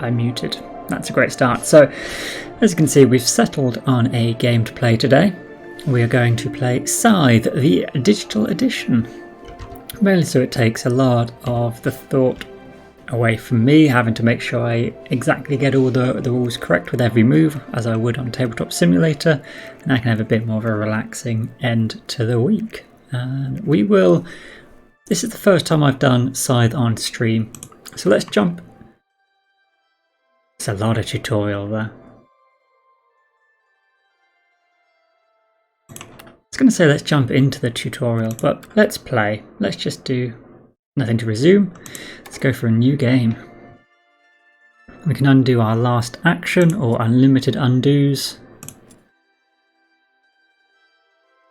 I muted. That's a great start. So, as you can see, we've settled on a game to play today. We are going to play Scythe, the digital edition. Mainly so it takes a lot of the thought away from me, having to make sure I exactly get all the rules correct with every move, as I would on Tabletop Simulator, and I can have a bit more of a relaxing end to the week. And we will... This is the first time I've done Scythe on stream, so let's jump. It's a lot of tutorial there. I was going to say let's jump into the tutorial, but let's play. Let's just do nothing to resume. Let's go for a new game. We can undo our last action or unlimited undos.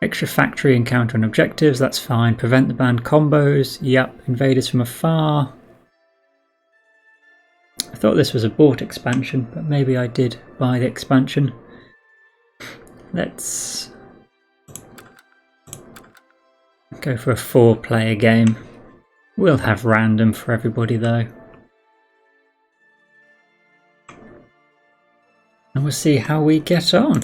Extra factory encounter and objectives, that's fine. Prevent the banned combos, yep. Invaders from afar. I thought this was a bought expansion, but maybe I did buy the expansion. Let's go for a 4-player game. We'll have random for everybody though. And we'll see how we get on.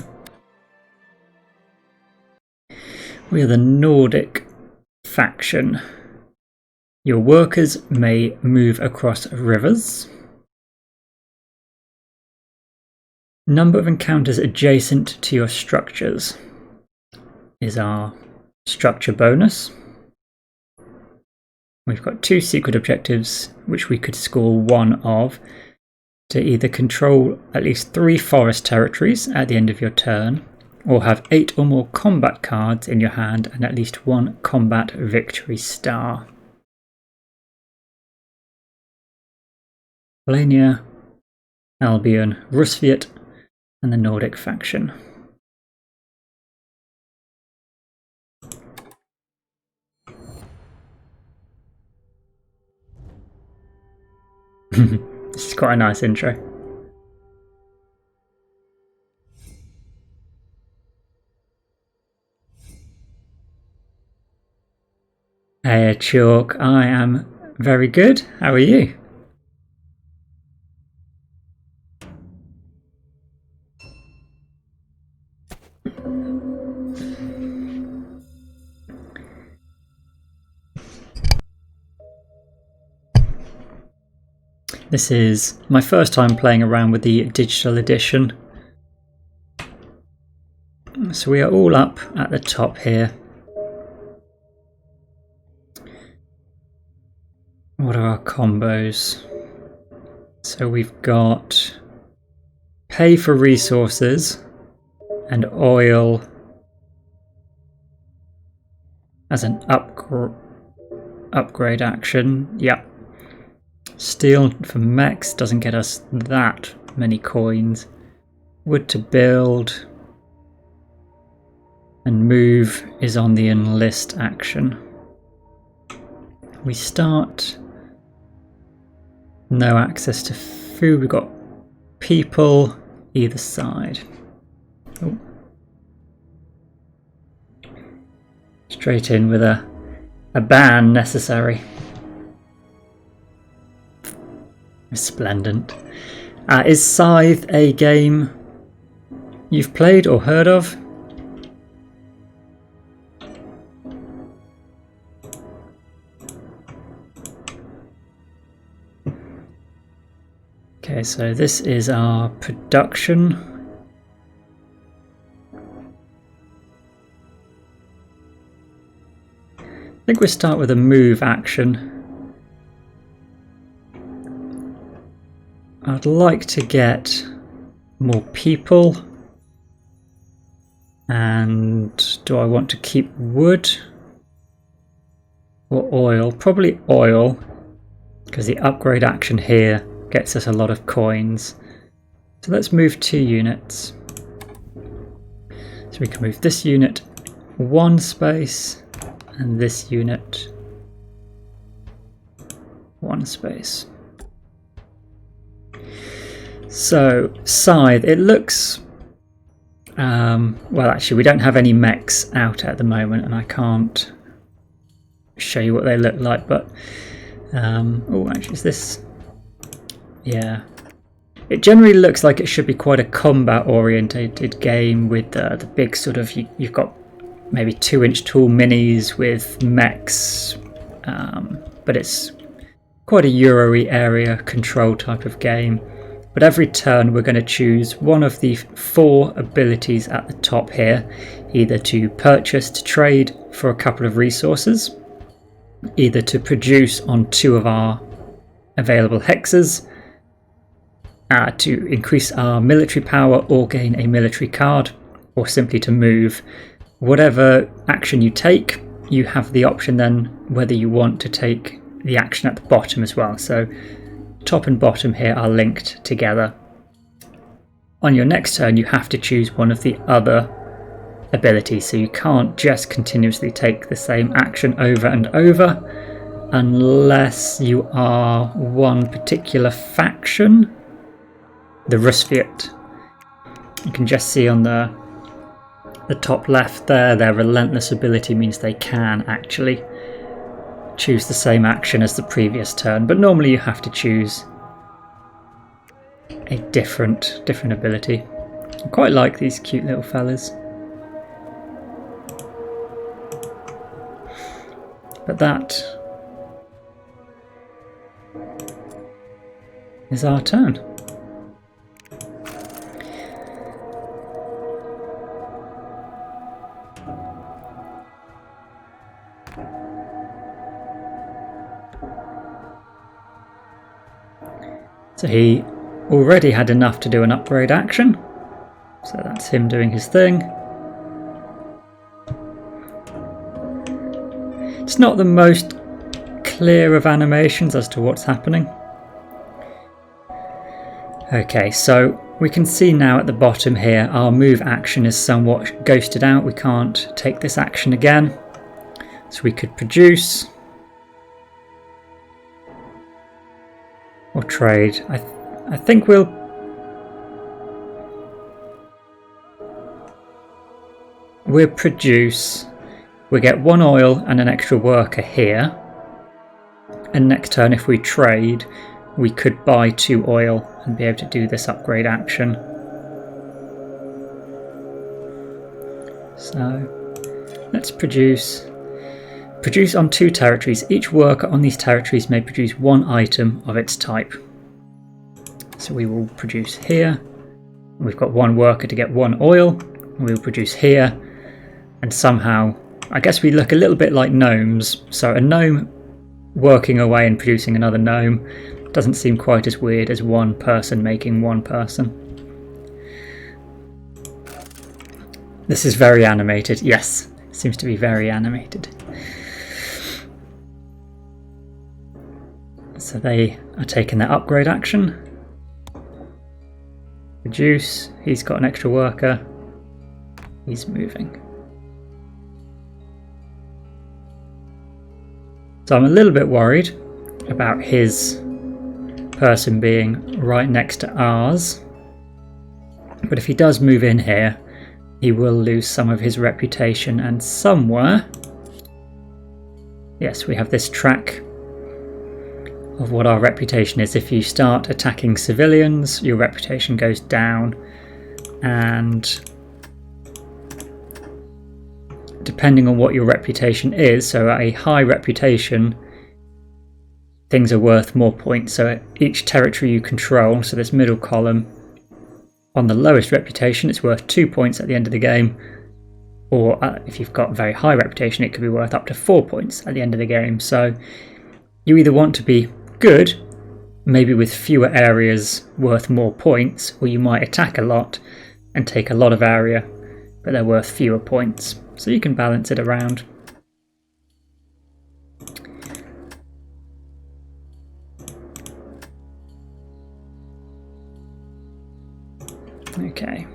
We are the Nordic faction. Your workers may move across rivers. Number of encounters adjacent to your structures is our structure bonus. We've got 2 secret objectives which we could score 1 of, to either control at least 3 forest territories at the end of your turn, or have 8 or more combat cards in your hand and at least 1 combat victory star. Polania, Albion, Rusviet and the Nordic faction. This is quite a nice intro. Hey Chalk, I am very good. How are you? This is my first time playing around with the digital edition. So we are all up at the top here. What are our combos? So we've got pay for resources and oil as an upgrade action. Yep. Steel for mechs doesn't get us that many coins. Wood to build. And move is on the enlist action. We start. No access to food. We've got people either side. Oh. Straight in with a ban necessary. Resplendent. Is Scythe a game you've played or heard of? Okay, so this is our production. I think we'll start with a move action. I'd like to get more people. And do I want to keep wood or oil? Probably oil, because the upgrade action here gets us a lot of coins. So let's move 2 units. So we can move this unit 1 space and this unit 1 space. So Scythe, it looks well, actually we don't have any mechs out at the moment and I can't show you what they look like, but oh, actually is this, yeah, It generally looks like it should be quite a combat orientated game with the big sort of, you've got maybe 2-inch tall minis with mechs, but it's quite a Euro-y area control type of game. But every turn we're going to choose one of the 4 abilities at the top here, either to purchase, to trade for a couple of resources, either to produce on 2 of our available hexes, to increase our military power or gain a military card, or simply to move. Whatever action you take, you have the option then whether you want to take the action at the bottom as well. So top and bottom here are linked together. On your next turn you have to choose one of the other abilities, so you can't just continuously take the same action over and over unless you are one particular faction. The Rusviet. You can just see on the top left there, their relentless ability means they can actually choose the same action as the previous turn, but normally you have to choose a different ability. I quite like these cute little fellas. But that is our turn. So he already had enough to do an upgrade action, so that's him doing his thing. It's not the most clear of animations as to what's happening. Okay, so we can see now at the bottom here our move action is somewhat ghosted out. We can't take this action again, so we could produce or trade. I think we'll produce. We get 1 oil and an extra worker here, and next turn if we trade we could buy 2 oil and be able to do this upgrade action. So let's produce on 2 territories. Each worker on these territories may produce 1 item of its type. So we will produce here. We've got 1 worker to get 1 oil. We will produce here, and somehow I guess we look a little bit like gnomes. So a gnome working away and producing another gnome doesn't seem quite as weird as one person making one person. This is very animated. Yes, it seems to be very animated. So they are taking their upgrade action. Reduce, he's got an extra worker. He's moving. So I'm a little bit worried about his person being right next to ours. But if he does move in here, he will lose some of his reputation, and somewhere, yes, we have this track of what our reputation is. If you start attacking civilians, your reputation goes down, and depending on what your reputation is, so at a high reputation things are worth more points. So at each territory you control, so this middle column, on the lowest reputation it's worth 2 points at the end of the game, or if you've got very high reputation it could be worth up to 4 points at the end of the game. So you either want to be good, maybe with fewer areas worth more points, or you might attack a lot and take a lot of area but they're worth fewer points. So you can balance it around. Okay,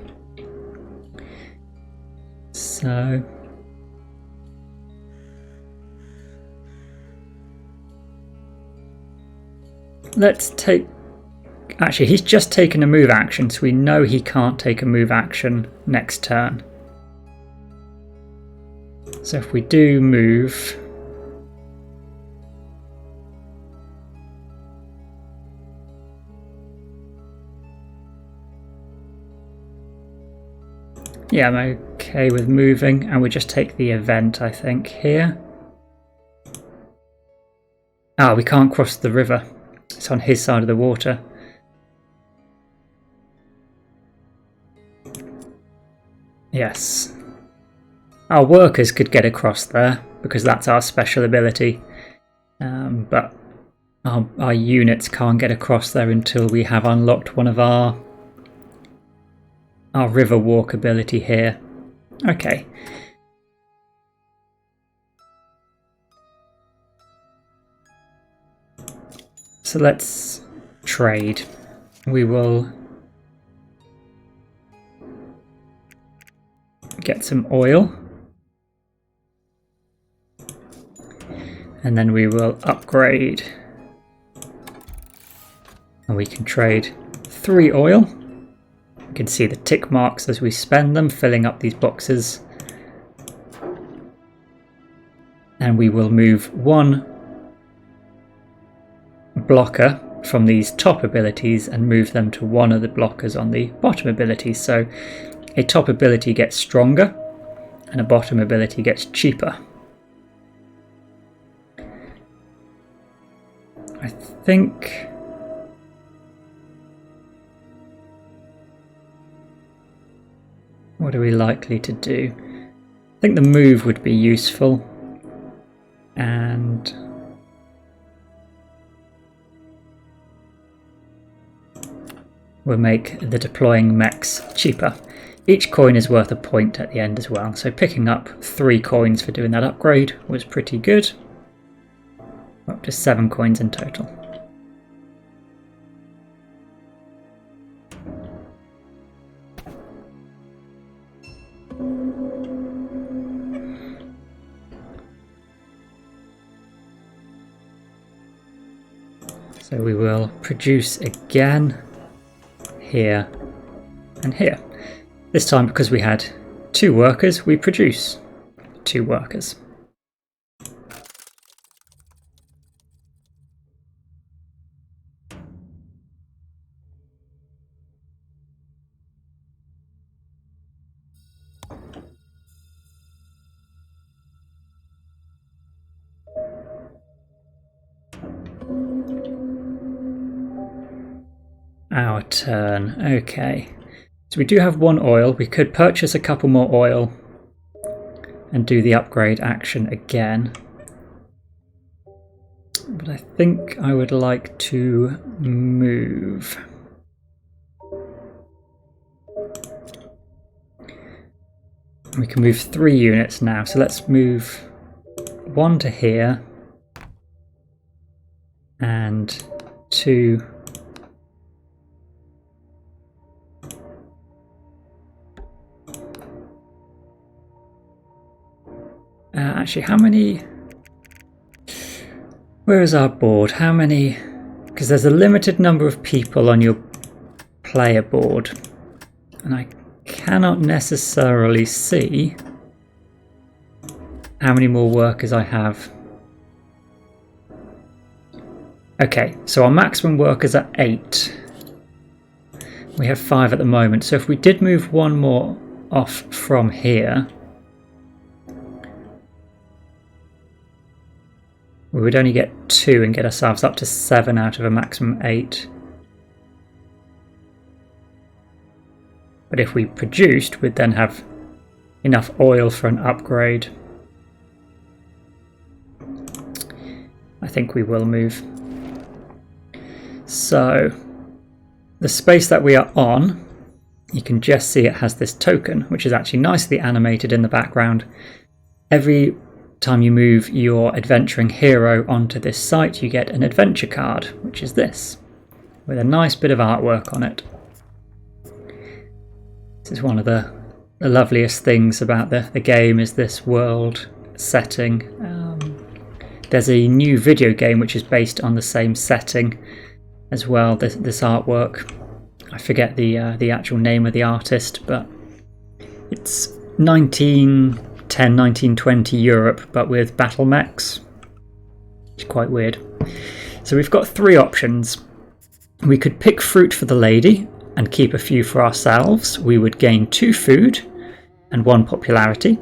so let's take, actually he's just taken a move action, so we know he can't take a move action next turn. So if we do move, Yeah, I'm okay with moving, and we just take the event, I think, here. Ah, we can't cross the river. It's on his side of the water. Yes. Our workers could get across there, because that's our special ability. But our units can't get across there until we have unlocked one of our river walk ability here. Okay. So let's trade. We will get some oil. And then we will upgrade. And we can trade 3 oil. You can see the tick marks as we spend them, filling up these boxes. And we will move 1 blocker from these top abilities and move them to one of the blockers on the bottom abilities. So a top ability gets stronger and a bottom ability gets cheaper. I think what are we likely to do? I think the move would be useful, and we'll make the deploying mechs cheaper. Each coin is worth a point at the end as well, so picking up 3 coins for doing that upgrade was pretty good. Up to 7 coins in total. So we will produce again here and here. This time, because we had 2 workers, we produce 2 workers. Our turn. Okay. So we do have 1 oil. We could purchase a couple more oil and do the upgrade action again. But I think I would like to move. We can move 3 units now. So let's move 1 to here and 2 actually, how many? Where is our board? How many? Because there's a limited number of people on your player board, and I cannot necessarily see how many more workers I have. Okay, so our maximum workers are 8. We have 5 at the moment, so if we did move 1 more off from here, we would only get 2 and get ourselves up to 7 out of a maximum 8. But if we produced, we'd then have enough oil for an upgrade. I think we will move. So, the space that we are on, you can just see it has this token, which is actually nicely animated in the background. Every time you move your adventuring hero onto this site, you get an adventure card, which is this, with a nice bit of artwork on it. This is one of the loveliest things about the game, is this world setting. There's a new video game which is based on the same setting as well, this artwork. I forget the actual name of the artist, but it's 1910, 1920 Europe, but with battle mechs. It's quite weird. So we've got 3 options. We could pick fruit for the lady and keep a few for ourselves. We would gain 2 food, and 1 popularity.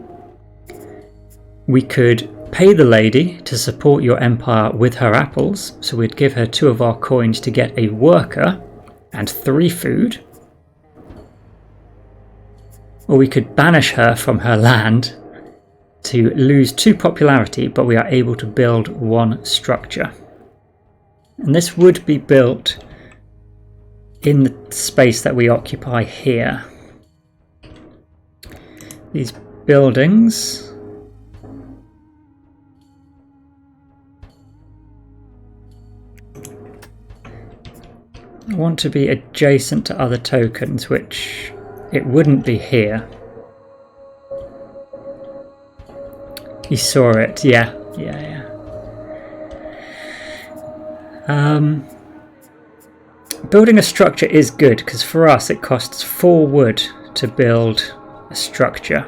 We could pay the lady to support your empire with her apples, so we'd give her 2 of our coins to get a worker and 3 food. Or we could banish her from her land to lose 2 popularity, but we are able to build 1 structure. And this would be built in the space that we occupy here. These buildings want to be adjacent to other tokens, which it wouldn't be here. You saw it, yeah. Building a structure is good, because for us it costs 4 wood to build a structure.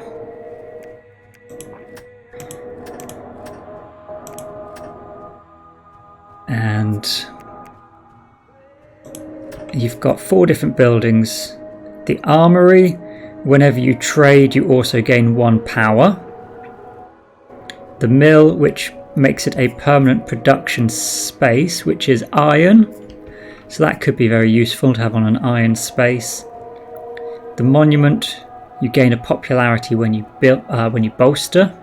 And you've got 4 different buildings. The armory, whenever you trade, you also gain 1 power. The mill, which makes it a permanent production space, which is iron. So that could be very useful to have on an iron space. The monument, you gain a popularity when you bolster.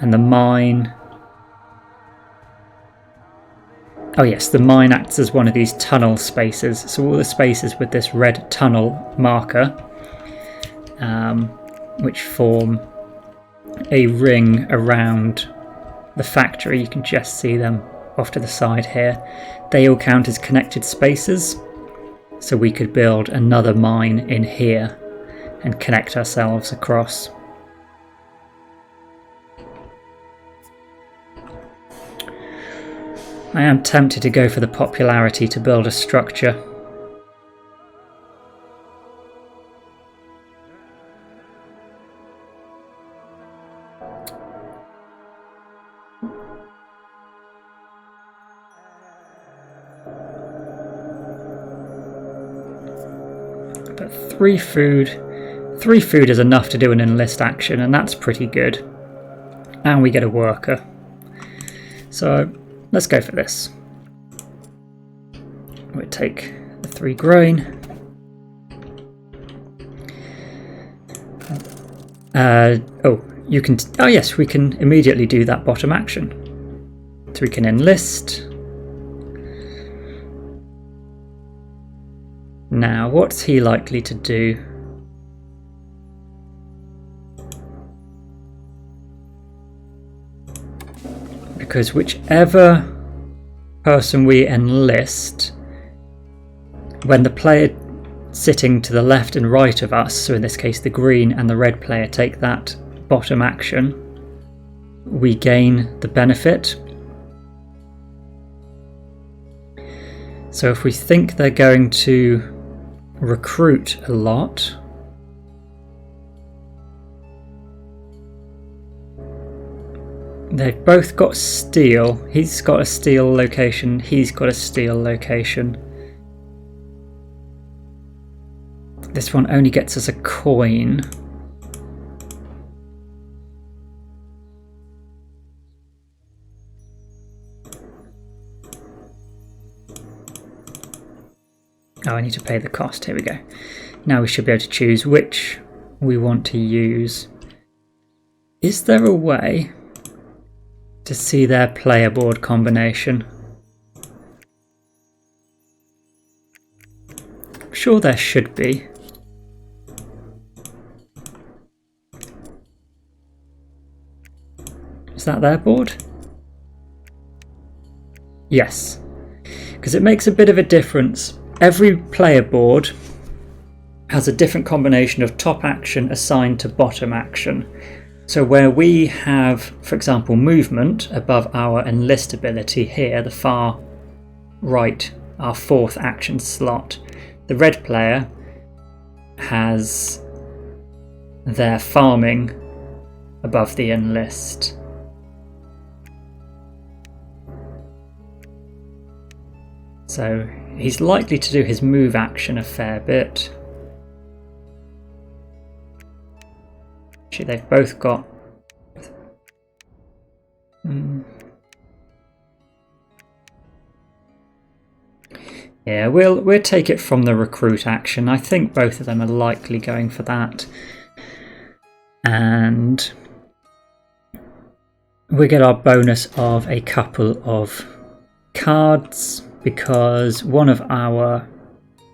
And the mine. Oh yes, the mine acts as one of these tunnel spaces. So all the spaces with this red tunnel marker, which form a ring around the factory, you can just see them off to the side here. They all count as connected spaces, so we could build another mine in here and connect ourselves across. I am tempted to go for the popularity to build a structure. But 3 food is enough to do an enlist action, and that's pretty good. And we get a worker. So let's go for this. We'll take the 3 grain. Oh yes, we can immediately do that bottom action. So we can enlist. Now, what's he likely to do? Because whichever person we enlist, when the player sitting to the left and right of us, so in this case the green and the red player, take that bottom action, we gain the benefit. So if we think they're going to recruit a lot, they've both got steel. He's got a steel location, he's got a steel location. This one only gets us a coin. Oh, I need to pay the cost. Here we go. Now we should be able to choose which we want to use. Is there a way to see their player board combination? I'm sure there should be. Is that their board? Yes. Because it makes a bit of a difference. Every player board has a different combination of top action assigned to bottom action. So where we have, for example, movement above our enlist ability here, the far right, our 4th action slot, the red player has their farming above the enlist. So he's likely to do his move action a fair bit. Actually, they've both got... Yeah, we'll take it from the recruit action. I think both of them are likely going for that. And we get our bonus of a couple of cards, because one of our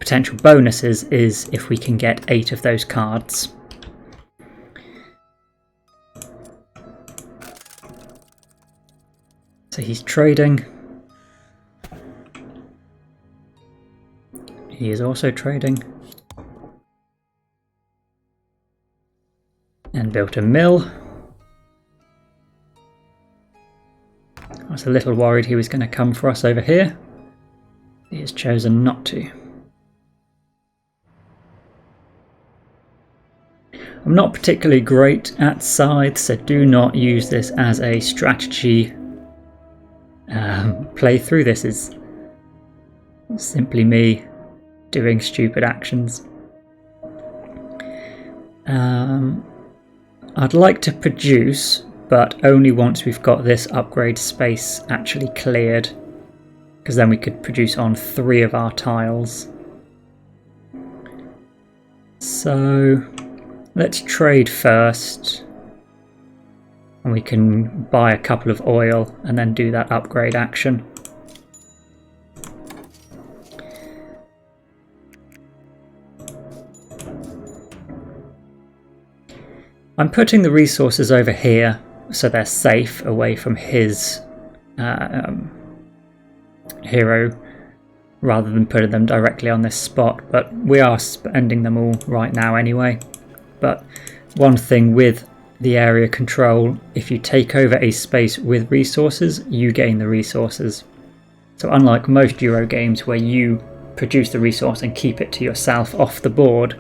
potential bonuses is if we can get 8 of those cards. So he's trading. He is also trading. And built a mill. I was a little worried he was going to come for us over here. He has chosen not to. I'm not particularly great at Scythe, so do not use this as a strategy playthrough. This is simply me doing stupid actions. I'd like to produce, but only once we've got this upgrade space actually cleared, because then we could produce on 3 of our tiles. So let's trade first, and we can buy a couple of oil and then do that upgrade action. I'm putting the resources over here so they're safe away from his hero, rather than putting them directly on this spot, but we are spending them all right now anyway. But one thing with the area control, if you take over a space with resources, you gain the resources. So unlike most Euro games where you produce the resource and keep it to yourself off the board,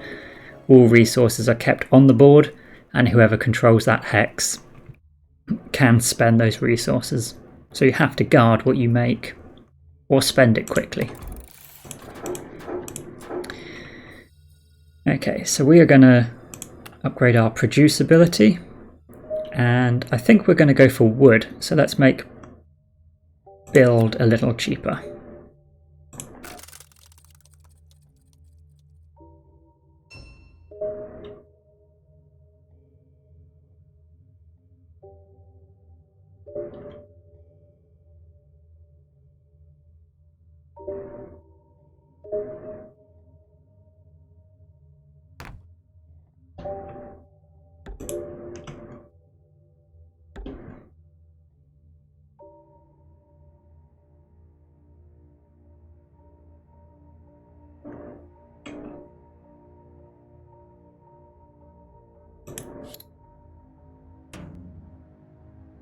all resources are kept on the board, and whoever controls that hex can spend those resources. So you have to guard what you make, or spend it quickly. Okay, so we are going to upgrade our producibility, and I think we're going to go for wood, so let's make build a little cheaper.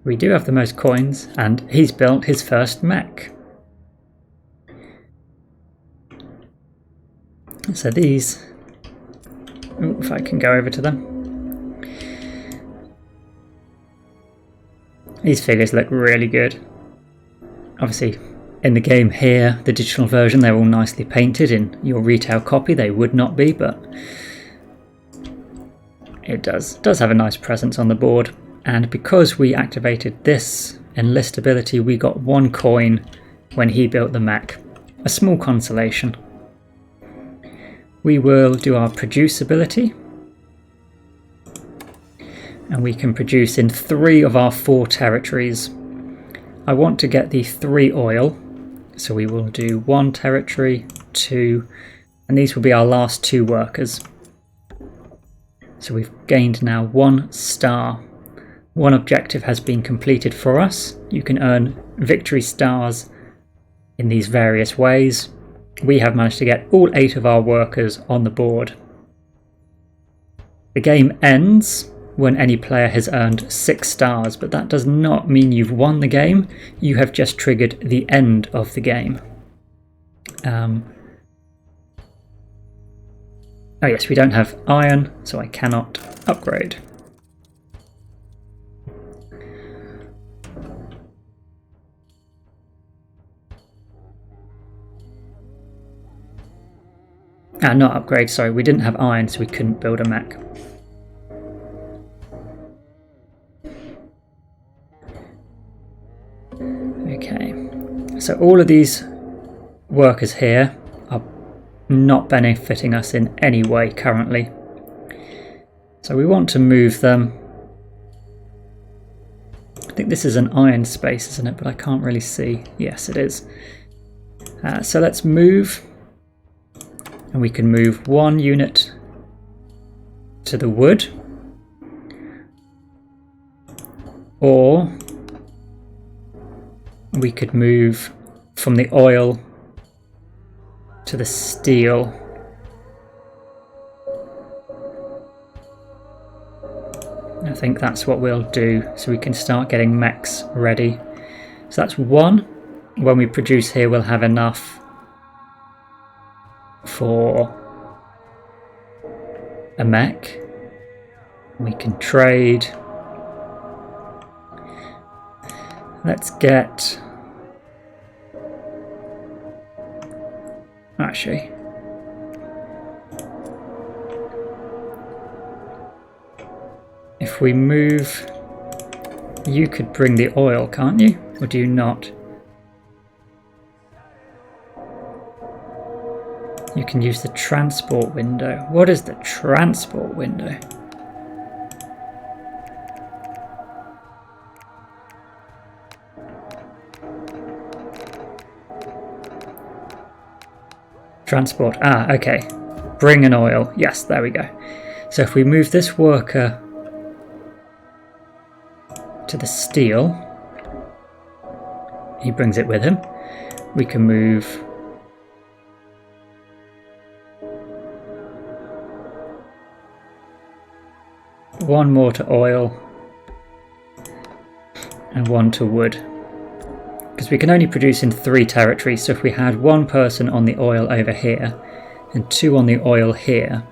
We do have the most coins, and he's built his first mech. So these, if I can go over to them. These figures look really good. Obviously, in the game here, the digital version, they're all nicely painted. In your retail copy, they would not be, but it does have a nice presence on the board. And because we activated this enlist ability, we got 1 coin when he built the mech. A small consolation. We will do our produce ability, and we can produce in 3 of our 4 territories. I want to get the 3 oil, so we will do 1 territory, 2, and these will be our last 2 workers. So we've gained now 1 star. 1 objective has been completed for us. You can earn victory stars in these various ways. We have managed to get all 8 of our workers on the board. The game ends when any player has earned 6 stars, but that does not mean you've won the game. You have just triggered the end of the game. Oh yes, we don't have iron, so I cannot upgrade. Not upgrade, sorry, we didn't have iron, so we couldn't build a mech. So all of these workers here are not benefiting us in any way currently. So we want to move them. I think this is an iron space, isn't it? But I can't really see. Yes, it is. So let's move. And we can move one unit to the wood. Or we could move from the oil to the steel. I think that's what we'll do, so we can start getting mechs ready. So that's one. When we produce here, we'll have enough for a mech. We can trade. Let's get... Actually... If we move... You could bring the oil, can't you? Or do you not? You can use the transport window. What is the transport window? Transport. Ah, okay. Bring an oil. Yes, there we go. So if we move this worker to the steel, he brings it with him. We can move one more to oil and one to wood, because we can only produce in 3 territories. So if we had one person on the oil over here and 2 on the oil here,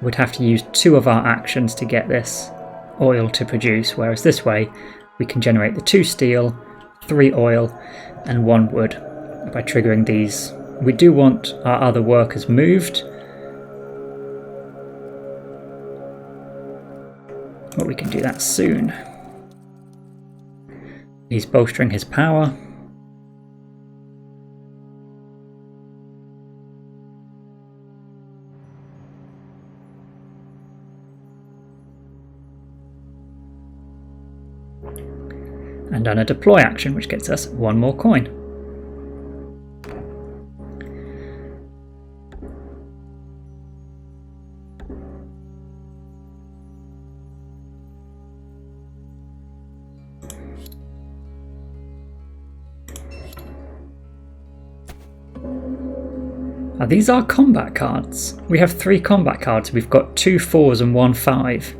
we'd have to use 2 of our actions to get this oil to produce, whereas this way we can generate the 2 steel, 3 oil and 1 wood by triggering these. We do want our other workers moved, but we can do that soon. He's bolstering his power. And done a deploy action, which gets us 1 more coin. Now these are combat cards. We have 3 combat cards. We've got 2 4s and 1 5.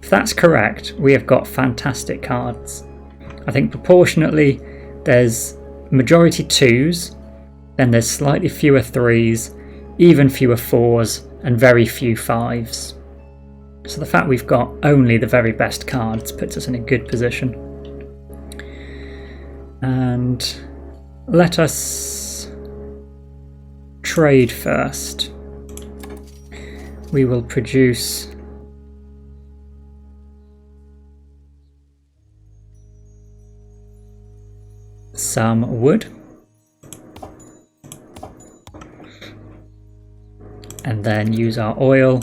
If that's correct, we have got fantastic cards. I think proportionately there's majority 2s, then there's slightly fewer 3s, even fewer 4s, and very few 5s. So the fact we've got only the very best cards puts us in a good position. And let us trade first. We will produce some wood, and then use our oil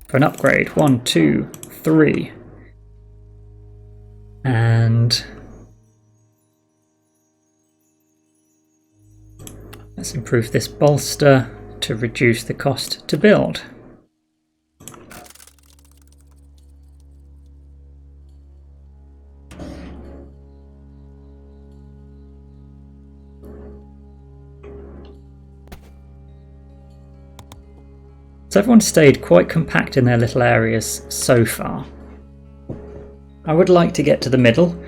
for an upgrade. 1, 2, 3, and let's improve this bolster to reduce the cost to build. So everyone's stayed quite compact in their little areas so far. I would like to get to the middle,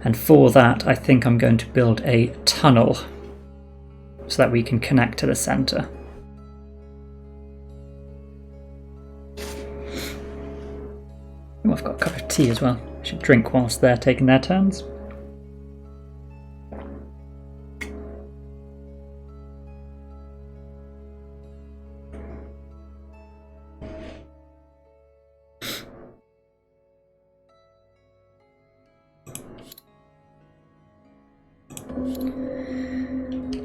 and for that I think I'm going to build a tunnel so that we can connect to the centre. Oh, I've got a cup of tea as well. I should drink whilst they're taking their turns.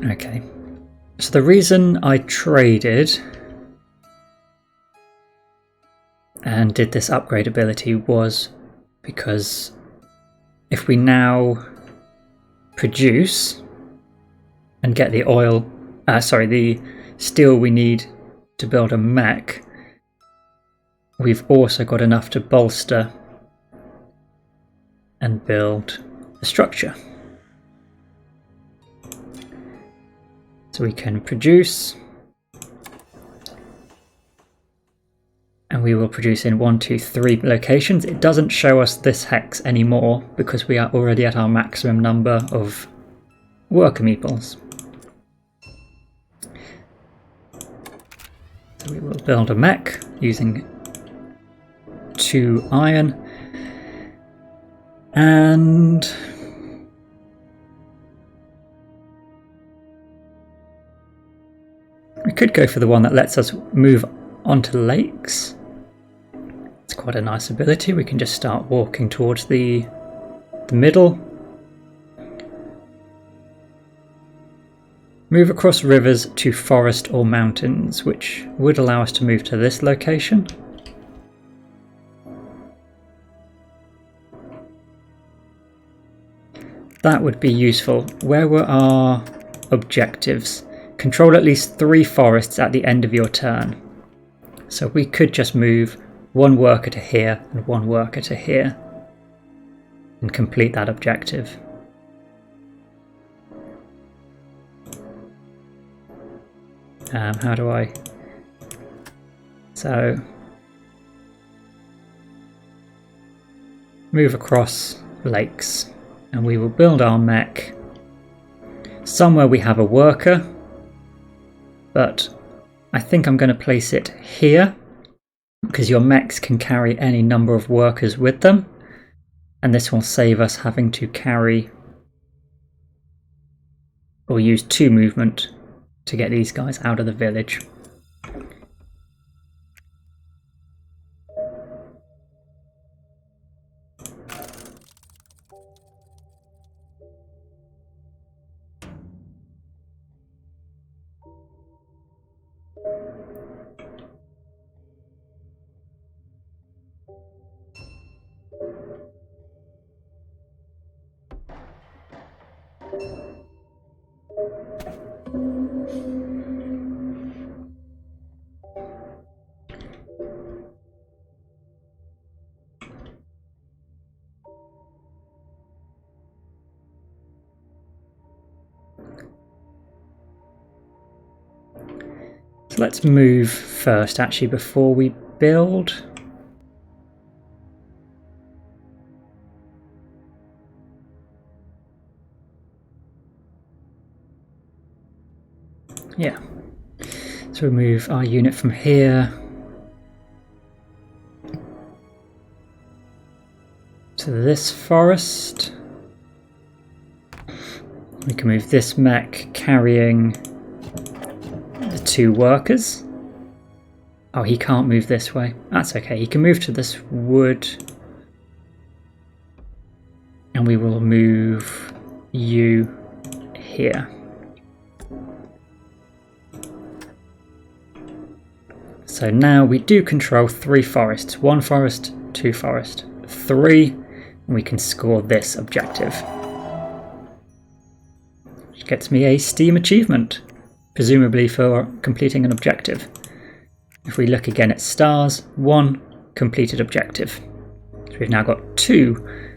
Okay. So the reason I traded and did this upgrade ability was because if we now produce and get the oil, the steel we need to build a mech, we've also got enough to bolster and build a structure. So we can produce, and we will produce in 1, 2, 3 locations. It doesn't show us this hex anymore because we are already at our maximum number of worker meeples. So we will build a mech using 2 iron, and we could go for the one that lets us move onto lakes. It's quite a nice ability. We can just start walking towards the middle. Move across rivers to forest or mountains, which would allow us to move to this location. That would be useful. Where were our objectives? Control at least 3 forests at the end of your turn. So we could just move 1 worker to here and 1 worker to here and complete that objective. How do I... So... move across lakes, and we will build our mech somewhere we have a worker, but I think I'm going to place it here because your mechs can carry any number of workers with them, and this will save us having to carry or use 2 movement to get these guys out of the village. So let's move first, actually, before we build. Yeah. So we move our unit from here to this forest. We can move this mech carrying the 2 workers. Oh, he can't move this way. That's okay. He can move to this wood. And we will move you here. So now we do control 3 forests. 1 forest, 2 forest, 3. And we can score this objective. Which gets me a Steam achievement, presumably for completing an objective. If we look again at stars, 1 completed objective. So we've now got 2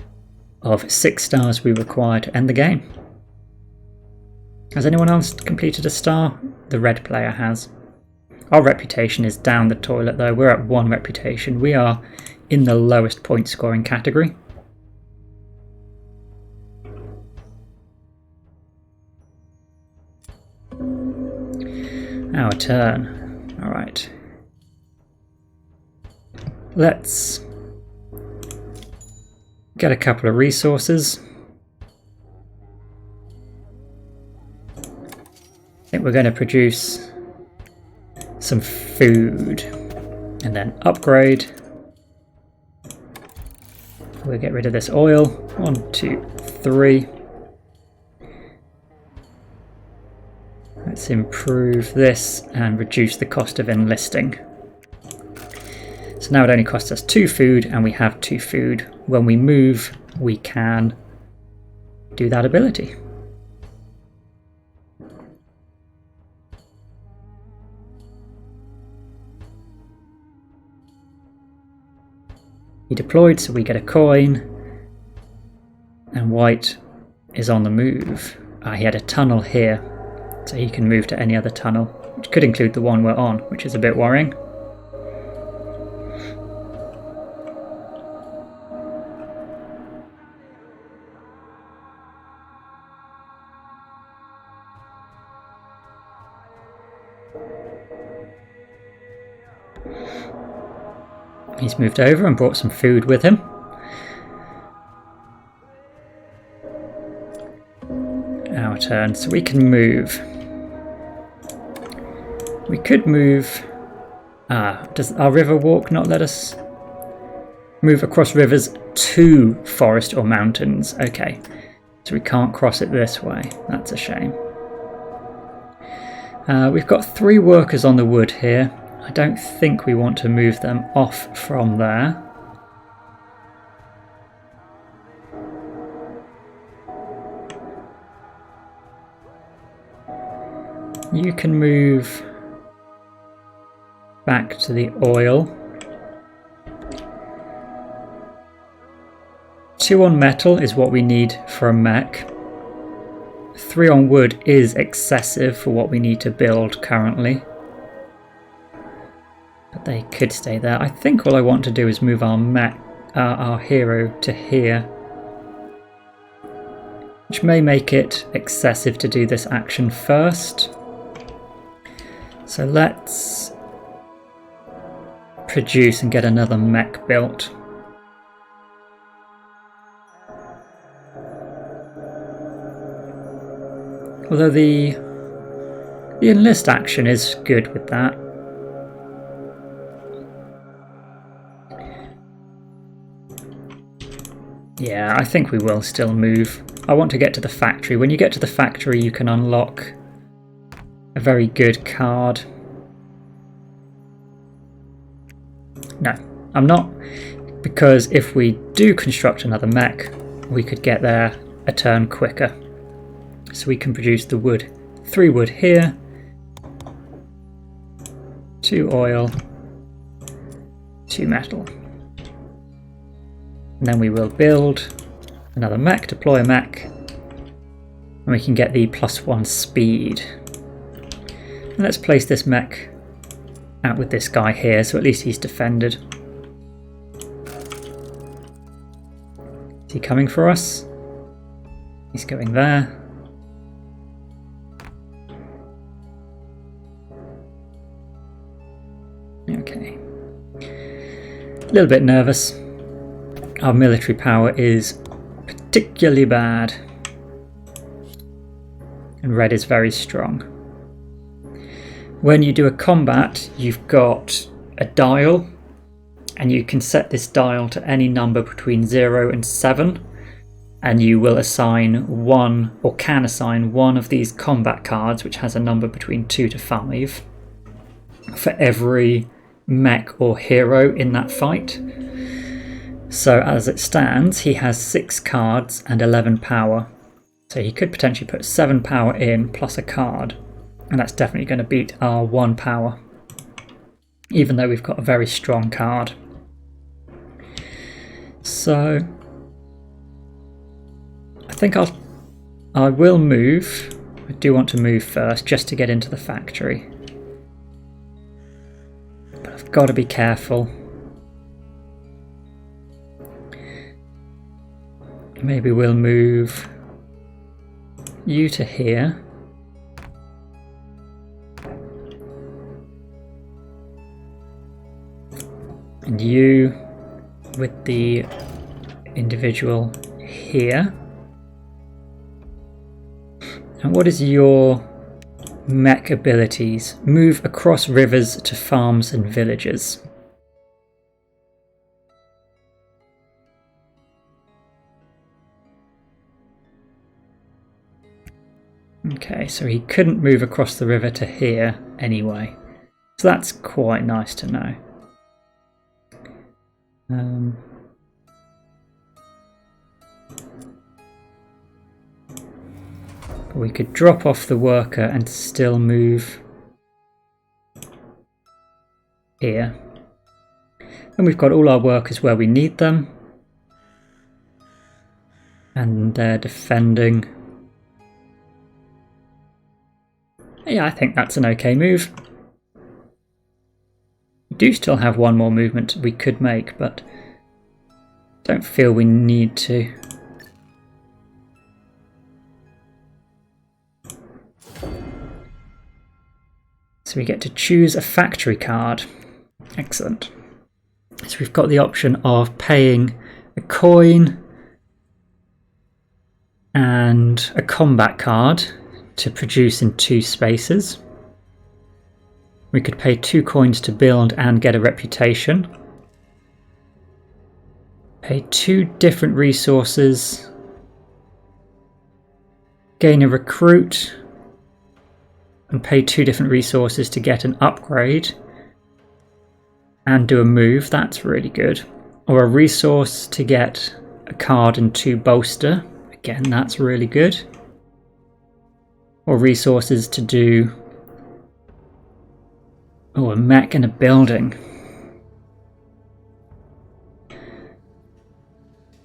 of 6 stars we require to end the game. Has anyone else completed a star? The red player has. Our reputation is down the toilet though. We're at 1 reputation. We are in the lowest point scoring category. Our turn. Alright. Let's get a couple of resources. I think we're going to produce some food and then upgrade. We'll get rid of this oil. 1, 2, 3. Let's improve this and reduce the cost of enlisting. So now it only costs us 2 food, and we have 2 food. When we move, we can do that ability. He deployed, so we get a coin, and white is on the move. He had a tunnel here, so he can move to any other tunnel, which could include the one we're on, which is a bit worrying. He's moved over and brought some food with him. Our turn, so we can move. We could move... does our river walk not let us move across rivers to forest or mountains? Okay, so we can't cross it this way. That's a shame. We've got 3 workers on the wood here. I don't think we want to move them off from there. You can move back to the oil. 2 on metal is what we need for a mech. 3 on wood is excessive for what we need to build currently. But they could stay there. I think all I want to do is move our hero to here, which may make it excessive to do this action first. So let's produce and get another mech built. Although the enlist action is good with that. Yeah, I think we will still move. I want to get to the factory. When you get to the factory, you can unlock a very good card. No, I'm not, because if we do construct another mech, we could get there a turn quicker. So we can produce the wood. 3 wood here, 2 oil, 2 metal. And then we will build another mech, deploy a mech, and we can get the +1 speed. And let's place this mech out with this guy here, so at least he's defended. Is he coming for us? He's going there. Okay. A little bit nervous. Our military power is particularly bad, and red is very strong. When you do a combat, you've got a dial, and you can set this dial to any number between 0 and 7, and you will assign one, or can assign one of these combat cards, which has a number between 2 to 5, for every mech or hero in that fight. So as it stands, he has 6 cards and 11 power. So he could potentially put 7 power in plus a card, and that's definitely going to beat our 1 power, even though we've got a very strong card. So I think I will move. I do want to move first just to get into the factory, but I've got to be careful. Maybe we'll move you to here. And you with the individual here. And what is your mech abilities? Move across rivers to farms and villages. Okay, so he couldn't move across the river to here anyway. So that's quite nice to know. We could drop off the worker and still move here. And we've got all our workers where we need them. And they're defending. Yeah, I think that's an okay move. We do still have one more movement we could make, but don't feel we need to. So we get to choose a factory card. Excellent. So we've got the option of paying a coin and a combat card to produce in 2 spaces. We could pay 2 coins to build and get a reputation. Pay 2 different resources. Gain a recruit. And pay 2 different resources to get an upgrade. And do a move, that's really good. Or a resource to get a card and 2 bolster. Again, that's really good. Or resources to do a mech and a building.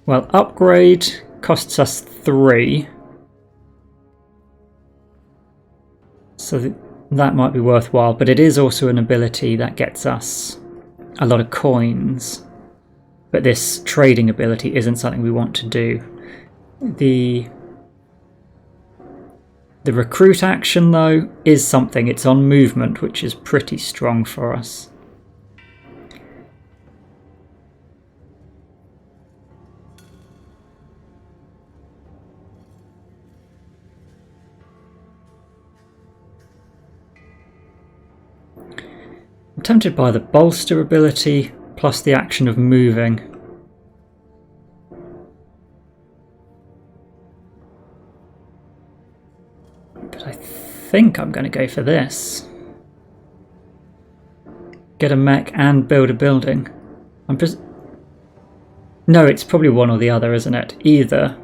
Well, upgrade costs us 3. So that might be worthwhile, but it is also an ability that gets us a lot of coins. But this trading ability isn't something we want to do. The recruit action, though, is something. It's on movement, which is pretty strong for us. I'm tempted by the bolster ability, plus the action of moving. I think I'm going to go for this. Get a mech and build a building. No, it's probably one or the other, isn't it? Either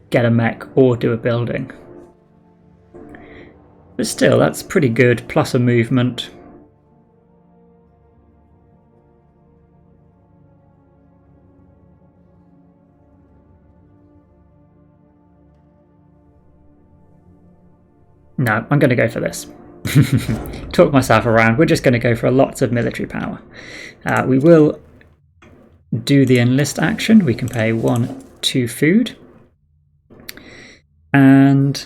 get a mech or do a building. But still, that's pretty good, plus a movement. No, I'm going to go for this. Talk myself around. We're just going to go for lots of military power. We will do the enlist action. We can pay 1, 2 food. And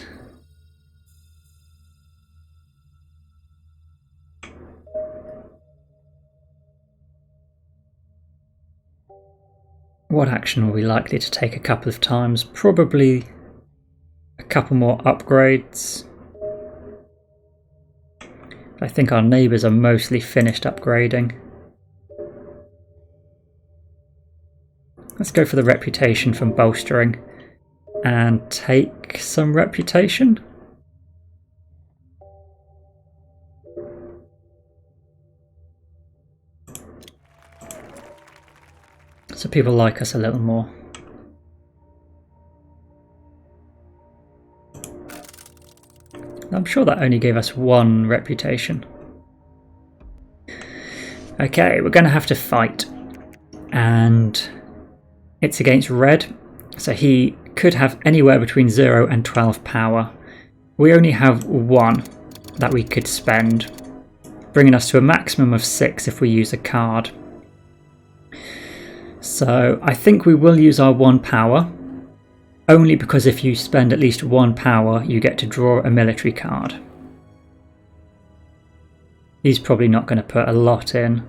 what action are we likely to take a couple of times? Probably a couple more upgrades. I think our neighbours are mostly finished upgrading. Let's go for the reputation from bolstering and take some reputation. So people like us a little more. I'm sure that only gave us 1 reputation. Okay, we're going to have to fight. And it's against red, so he could have anywhere between 0 and 12 power. We only have 1 that we could spend, bringing us to a maximum of 6 if we use a card. So I think we will use our 1 power. Only because if you spend at least 1 power, you get to draw a military card. He's probably not going to put a lot in.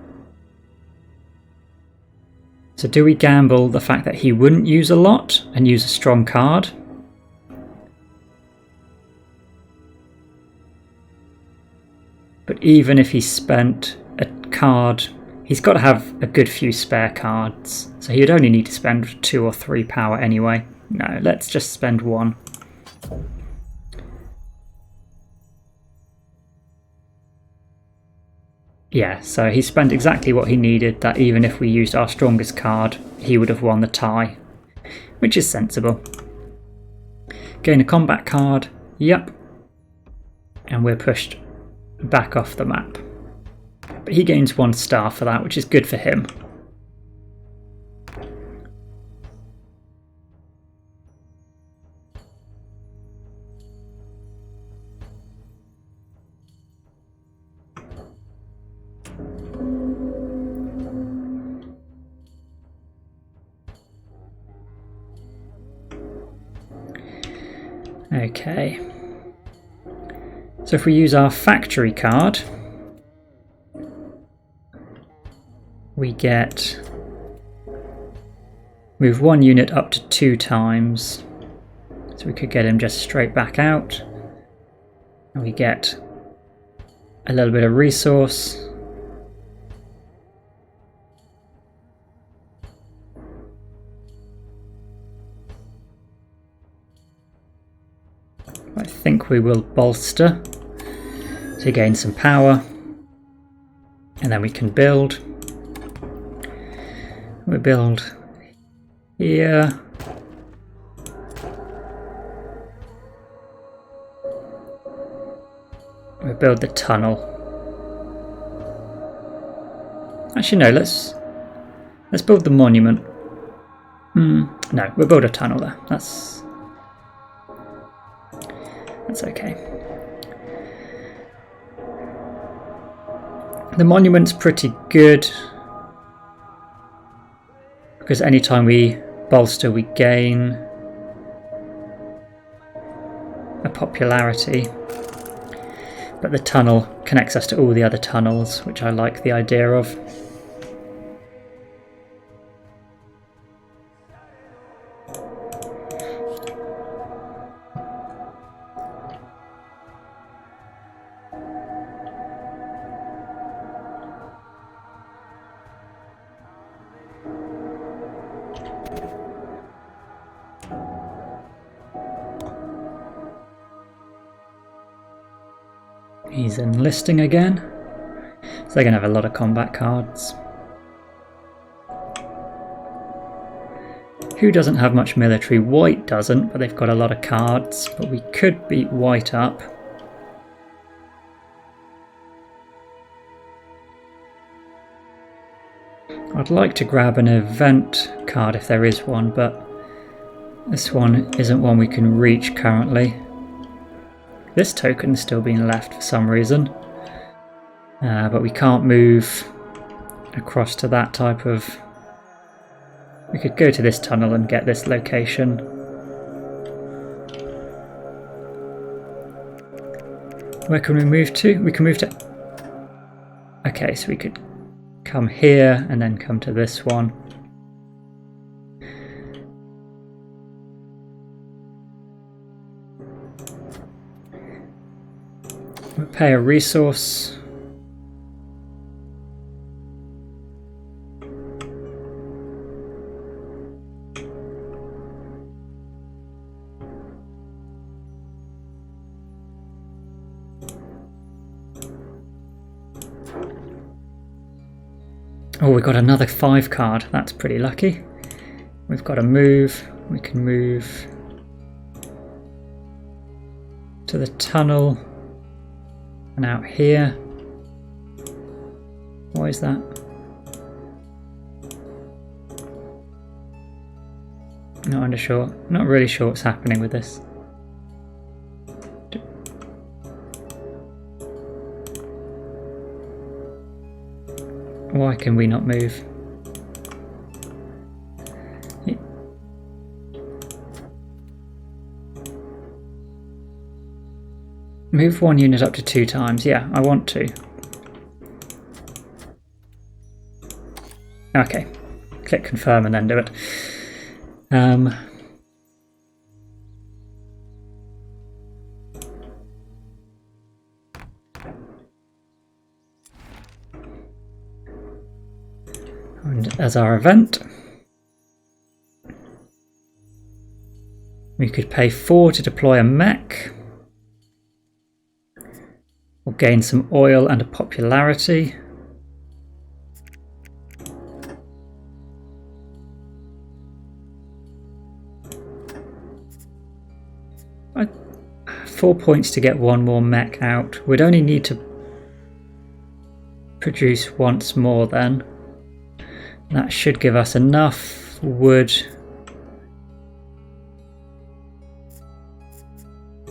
So do we gamble the fact that he wouldn't use a lot and use a strong card? But even if he spent a card, he's got to have a good few spare cards. So he would only need to spend 2 or 3 power anyway. No, let's just spend 1. Yeah, so he spent exactly what he needed, that even if we used our strongest card, he would have won the tie, which is sensible. Gain a combat card, yep, and we're pushed back off the map. But he gains 1 star for that, which is good for him. Okay, so if we use our factory card, we get move 1 unit up to 2 times, so we could get him just straight back out, and we get a little bit of resource. I think we will bolster to gain some power, and then we can build. We build here. We build the tunnel. Actually no, let's build the monument. No, we'll build a tunnel there. That's okay. The monument's pretty good because anytime we bolster we gain a popularity, but the tunnel connects us to all the other tunnels, which I like the idea of. He's enlisting again, so they're going to have a lot of combat cards. Who doesn't have much military? White doesn't, but they've got a lot of cards. But we could beat White up. I'd like to grab an event card if there is one, but this one isn't one we can reach currently. This token's still being left for some reason, but we can't move across to that type of... We could go to this tunnel and get this location. Where can we move to? We can move to... Okay, so we could come here and then come to this one. We'll pay a resource. Oh, we've got another 5 card. That's pretty lucky. We've got a move. We can move to the tunnel and out here. Why is that? Not really sure what's happening with this. Why can we not move? Move 1 unit up to 2 times. Yeah, I want to. Okay. Click confirm and then do it. And as our event, we could pay 4 to deploy a mech, or gain some oil and a popularity. 4 points to get one more mech out. We'd only need to produce once more then. That should give us enough wood.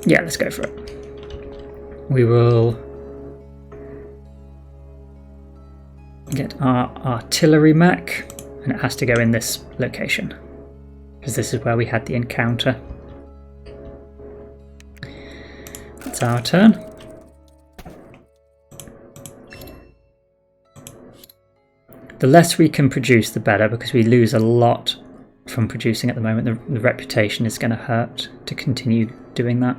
Yeah, let's go for it. We will get our artillery mech, and it has to go in this location because this is where we had the encounter. It's our turn. The less we can produce, the better, because we lose a lot from producing at the moment. The reputation is going to hurt to continue doing that.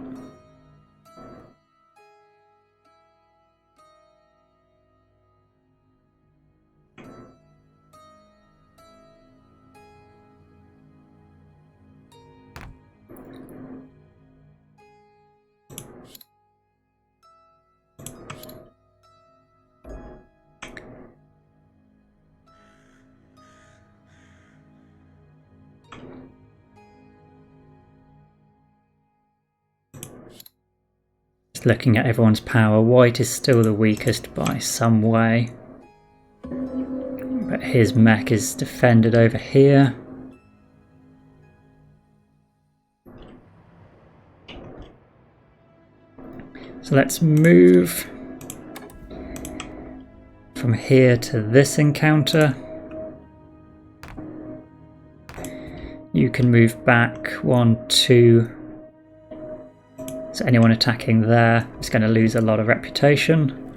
Looking at everyone's power, white is still the weakest by some way, but his mech is defended over here. So let's move from here to this encounter. You can move back 1, 2. So anyone attacking there is going to lose a lot of reputation.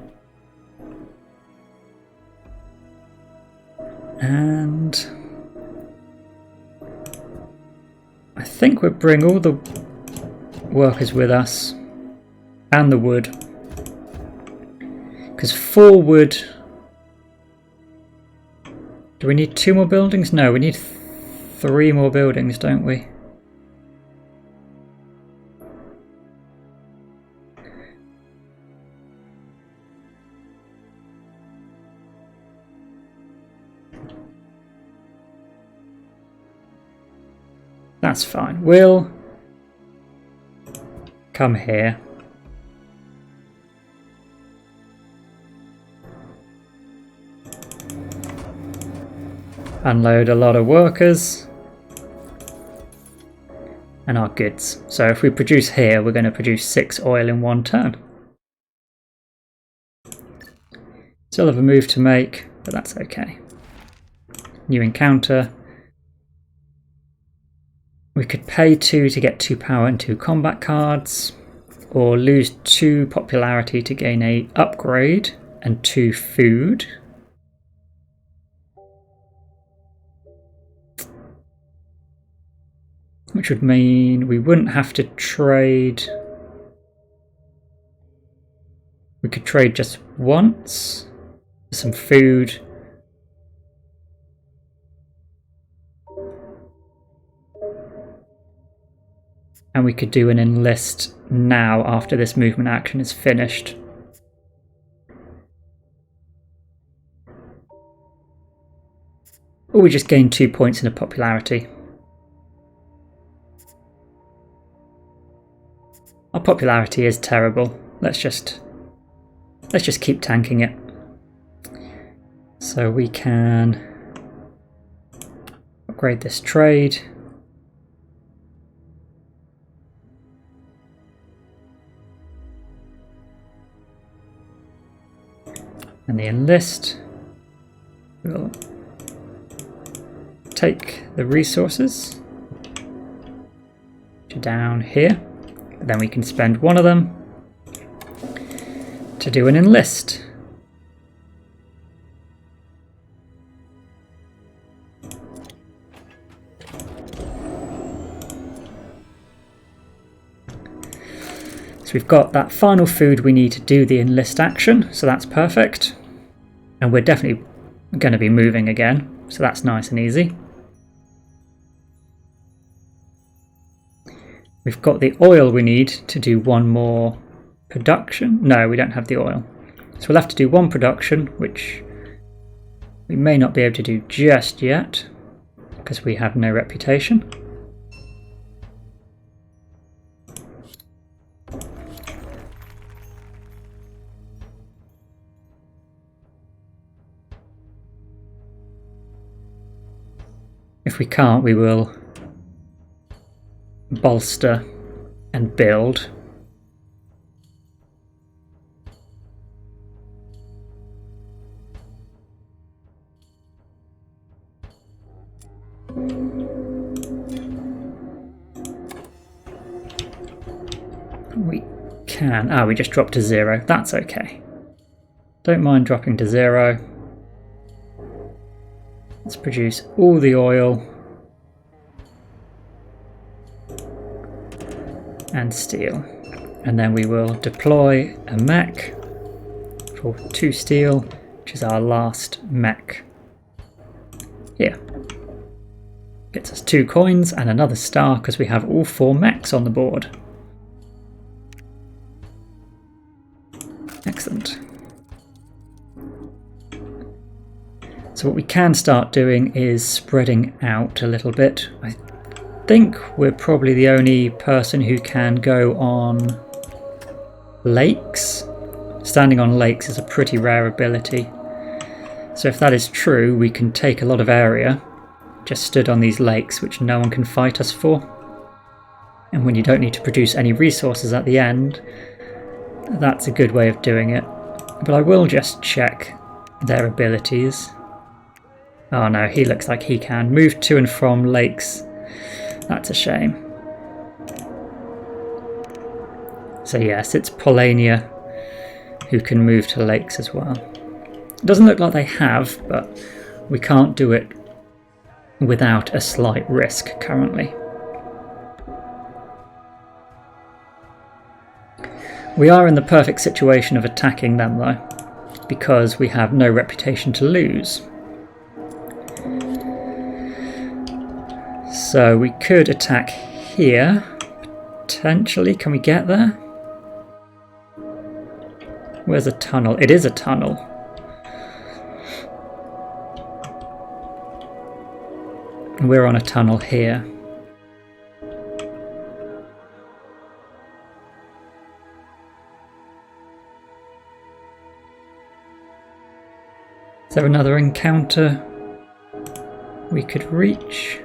And I think we'll bring all the workers with us and the wood. Because 4 wood... Do we need 2 more buildings? No, we need 3 more buildings, don't we? That's fine. We'll come here. Unload a lot of workers and our goods. So if we produce here, we're going to produce 6 oil in 1 turn. Still have a move to make, but that's okay. New encounter. We could pay 2 to get 2 power and 2 combat cards, or lose 2 popularity to gain a upgrade and 2 food. Which would mean we wouldn't have to trade. We could trade just once for some food. And we could do an enlist now after this movement action is finished. Or we just gain 2 points in a popularity. Our popularity is terrible. Let's just keep tanking it. So we can upgrade this trade. And the enlist will take the resources to down here. Then we can spend 1 of them to do an enlist. So we've got that final food we need to do the enlist action, so that's perfect. And we're definitely going to be moving again, so that's nice and easy. We've got the oil we need to do 1 more production. No, we don't have the oil. So we'll have to do 1 production, which we may not be able to do just yet, because we have no reputation. If we can't, we will bolster and build. We can. Ah, we just dropped to 0. That's okay. Don't mind dropping to 0. Let's produce all the oil and steel. And then we will deploy a mech for 2 steel, which is our last mech. Here. Gets us 2 coins and another star because we have all 4 mechs on the board. Excellent. So what we can start doing is spreading out a little bit. I think we're probably the only person who can go on lakes. Standing on lakes is a pretty rare ability. So if that is true, we can take a lot of area just stood on these lakes, which no one can fight us for. And when you don't need to produce any resources at the end, that's a good way of doing it. But I will just check their abilities. Oh no, he looks like he can. Move to and from lakes. That's a shame. So yes, it's Polania who can move to lakes as well. It doesn't look like they have, but we can't do it without a slight risk currently. We are in the perfect situation of attacking them though, because we have no reputation to lose. So we could attack here, potentially. Can we get there? Where's a tunnel? It is a tunnel. We're on a tunnel here. Is there another encounter we could reach?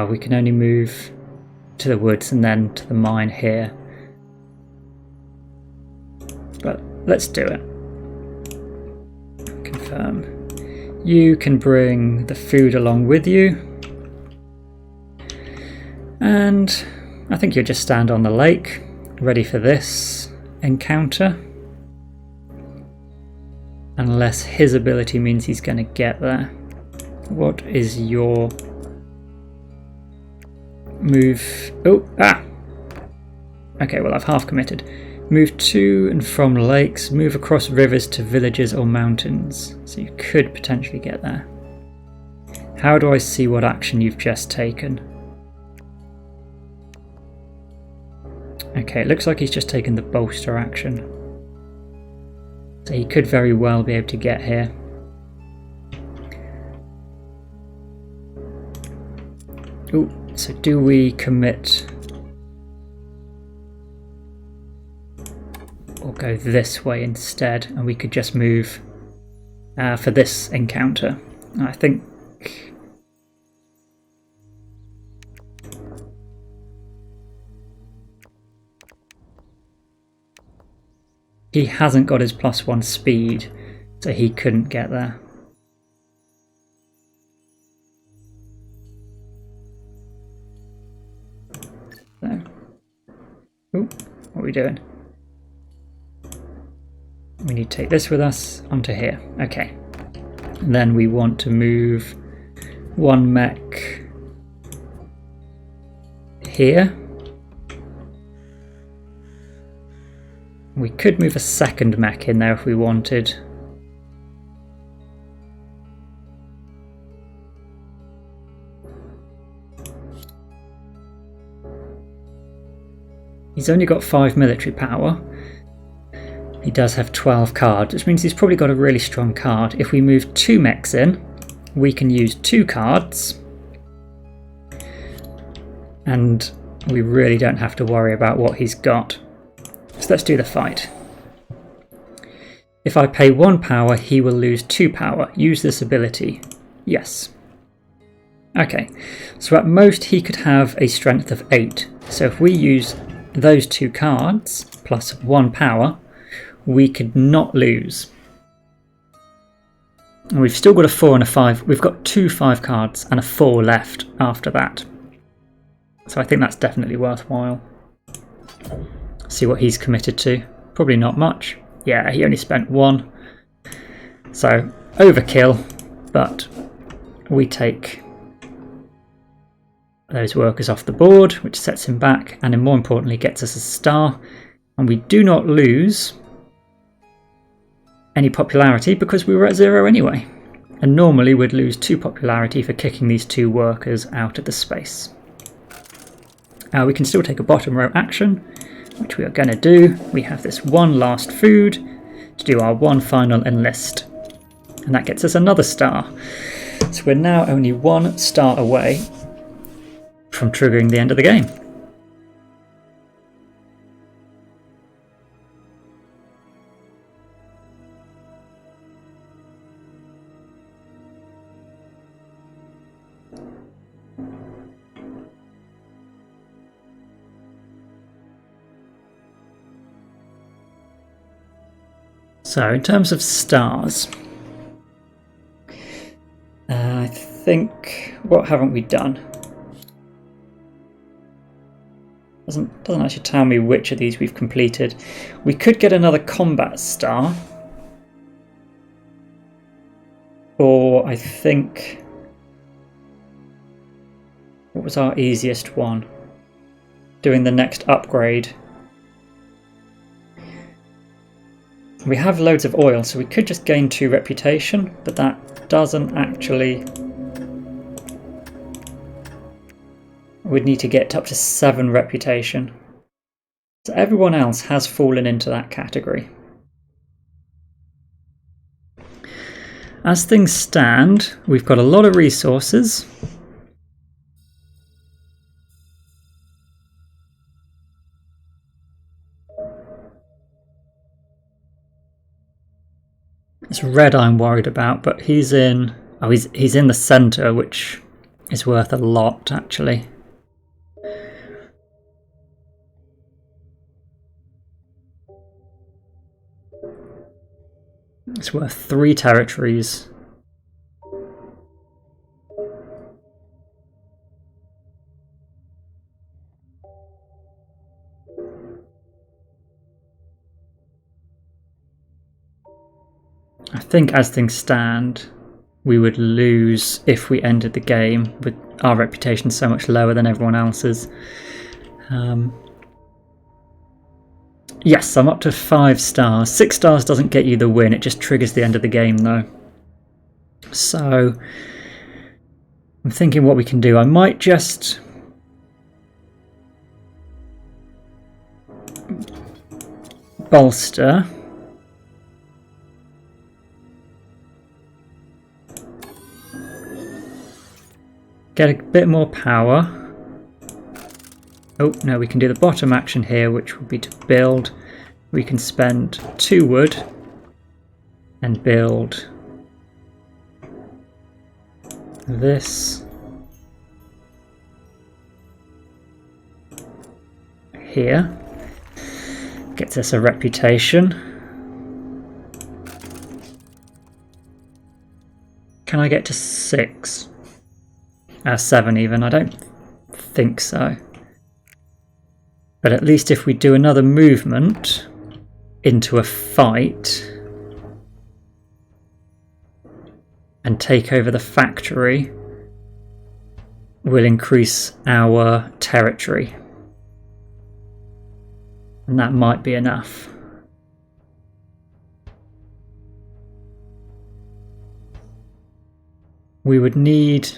We can only move to the woods and then to the mine here. But let's do it. Confirm. You can bring the food along with you. And I think you'll just stand on the lake, ready for this encounter. Unless his ability means he's going to get there. What is your move? Oh, okay, well I've half committed. Move to and from lakes, move across rivers to villages or mountains. So you could potentially get there. How do I see what action you've just taken? Okay, it looks like he's just taken the bolster action. So he could very well be able to get here. Ooh. So do we commit or go this way instead, and we could just move for this encounter? I think he hasn't got his +1 speed, so he couldn't get there. Ooh, what are we doing? We need to take this with us onto here. Okay. And then we want to move 1 mech here. We could move a 2nd mech in there if we wanted. He's only got 5 military power. He does have 12 cards, which means he's probably got a really strong card. If we move 2 mechs in, we can use 2 cards. And we really don't have to worry about what he's got. So let's do the fight. If I pay 1 power, he will lose 2 power. Use this ability. Yes. Okay, so at most he could have a strength of 8. So if we use those 2 cards plus 1 power, we could not lose. And we've still got a 4 and a 5. We've got 2 5 cards and a 4 left after that. So I think that's definitely worthwhile. See what he's committed to. Probably not much. Yeah, he only spent 1. So overkill, but we take those workers off the board, which sets him back, and then more importantly gets us a star. And we do not lose any popularity because we were at 0 anyway. And normally we'd lose 2 popularity for kicking these 2 workers out of the space. We can still take a bottom row action, which we are going to do. We have this 1 last food to do our 1 final enlist. And that gets us another star. So we're now only 1 star away from triggering the end of the game. So in terms of stars, I think, what haven't we done? Doesn't actually tell me which of these we've completed. We could get another combat star, or I think, what was our easiest one? Doing the next upgrade. We have loads of oil, so we could just gain 2 reputation, but that doesn't actually... We'd need to get up to 7 reputation. So everyone else has fallen into that category. As things stand, we've got a lot of resources. It's red I'm worried about, but he's in... Oh, he's in the centre, which is worth a lot, actually. It's worth 3 territories. I think as things stand, we would lose if we ended the game with our reputation so much lower than everyone else's. Yes, I'm up to 5 stars. 6 stars doesn't get you the win, it just triggers the end of the game though. So I'm thinking what we can do. I might just bolster. Get a bit more power. Oh, no, we can do the bottom action here, which would be to build. We can spend 2 wood and build this here. Gets us a reputation. Can I get to 6? 7 even, I don't think so. But at least if we do another movement into a fight and take over the factory, we'll increase our territory. And that might be enough. We would need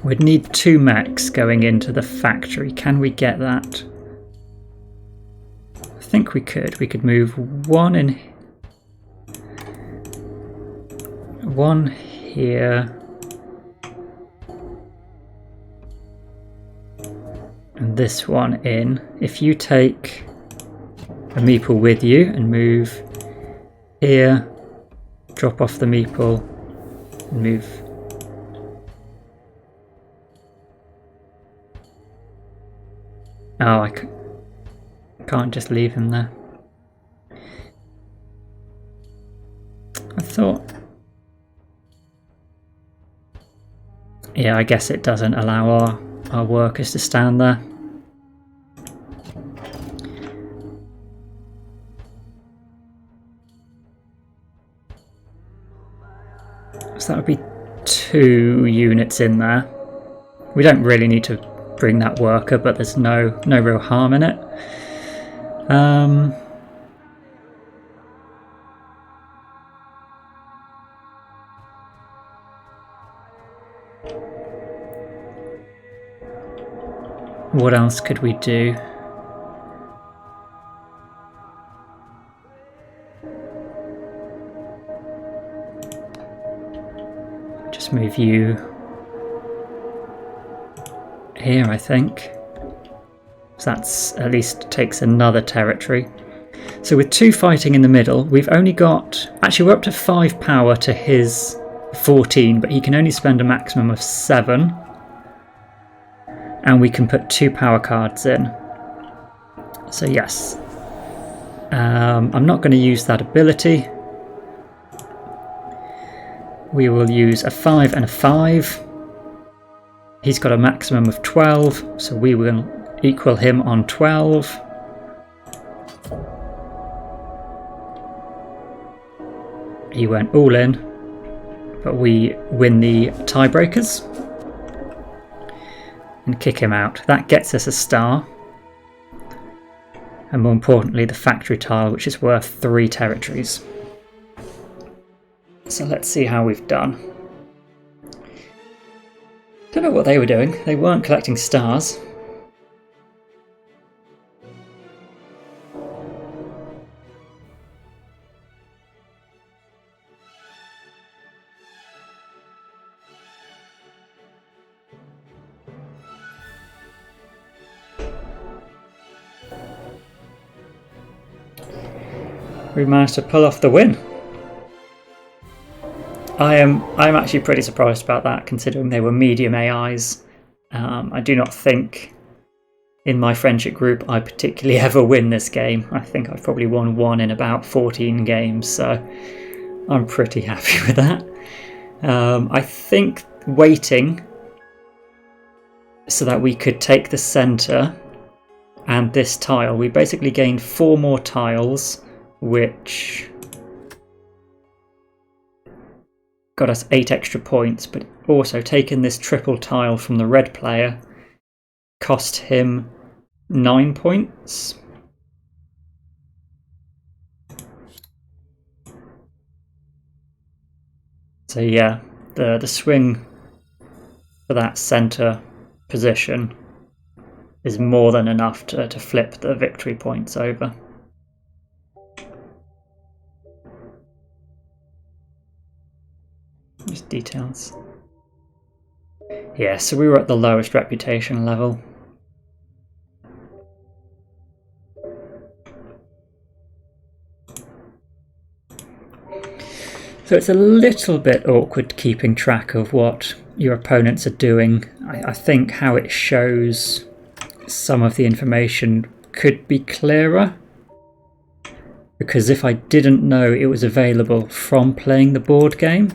We'd need 2 mechs going into the factory. Can we get that? I think we could. We could move one here. And this one in. If you take a meeple with you and move here, drop off the meeple and move. Oh, I can't just leave him there. I thought... Yeah, I guess it doesn't allow our workers to stand there. So that would be 2 units in there. We don't really need to bring that worker, but there's no real harm in it. What else could we do? Just move you here, I think. So that's at least takes another territory. So with 2 fighting in the middle, we've only got... Actually, we're up to 5 power to his 14, but he can only spend a maximum of 7. And we can put 2 power cards in. So yes. I'm not going to use that ability. We will use a 5 and a 5. He's got a maximum of 12, so we will equal him on 12. He went all in, but we win the tiebreakers and kick him out. That gets us a star, and more importantly the factory tile, which is worth 3 territories. So let's see how we've done. Don't know what they were doing. They weren't collecting stars. We managed to pull off the win. I'm actually pretty surprised about that, considering they were medium AIs. I do not think in my friendship group I particularly ever win this game. I think I've probably won 1 in about 14 games, so I'm pretty happy with that. I think waiting so that we could take the centre and this tile, we basically gained 4 more tiles, which got us 8 extra points, but also taking this triple tile from the red player cost him 9 points. So yeah, the swing for that centre position is more than enough to flip the victory points over. Just details. Yeah, so we were at the lowest reputation level. So it's a little bit awkward keeping track of what your opponents are doing. I think how it shows some of the information could be clearer, because if I didn't know it was available from playing the board game,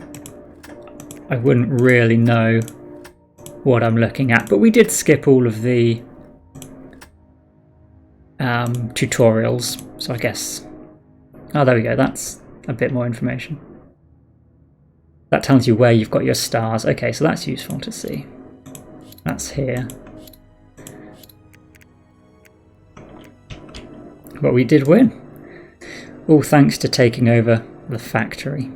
I wouldn't really know what I'm looking at. But we did skip all of the tutorials, so I guess... Oh, there we go, that's a bit more information. That tells you where you've got your stars. Okay, so that's useful to see. That's here. But we did win. All thanks to taking over the factory.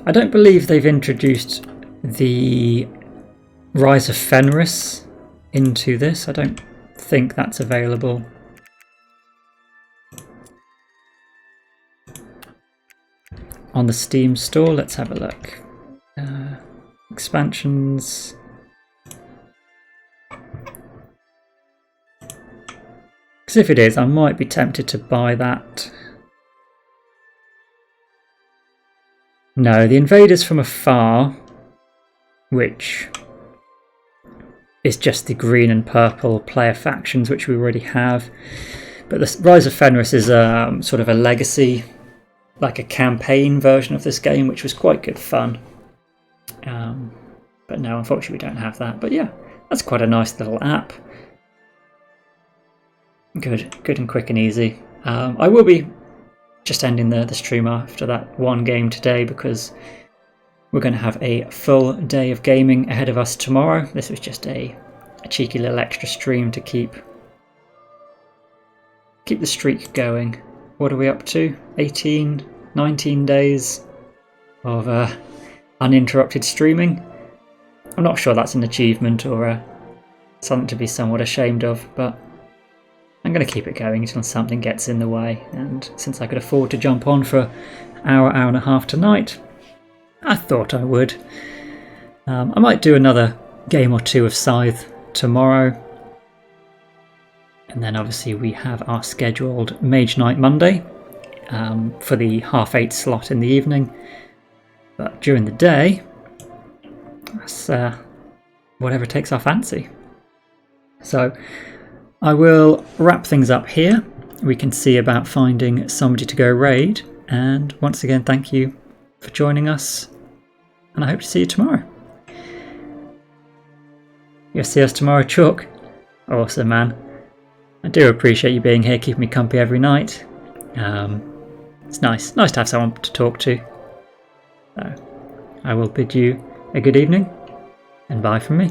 I don't believe they've introduced the Rise of Fenris into this. I don't think that's available. On the Steam store, let's have a look. Expansions. Because if it is, I might be tempted to buy that. No, the Invaders from Afar, which is just the green and purple player factions, which we already have. But the Rise of Fenris is sort of a legacy, like a campaign version of this game, which was quite good fun. But no, unfortunately we don't have that. But yeah, that's quite a nice little app. Good and quick and easy. I will be just ending the stream after that one game today, because we're going to have a full day of gaming ahead of us tomorrow. This was just a cheeky little extra stream to keep the streak going. What are we up to? 18, 19 days of uninterrupted streaming. I'm not sure that's an achievement or something to be somewhat ashamed of, but I'm going to keep it going until something gets in the way. And since I could afford to jump on for an hour and a half tonight, I thought I would. I might do another game or two of Scythe tomorrow. And then obviously we have our scheduled Mage Night Monday for the 8:30 slot in the evening. But during the day, that's whatever takes our fancy. So I will wrap things up here. We can see about finding somebody to go raid. And once again, thank you for joining us. And I hope to see you tomorrow. You'll see us tomorrow, Chalk? Awesome, man. I do appreciate you being here, keeping me company every night. It's nice to have someone to talk to. So I will bid you a good evening, and bye from me.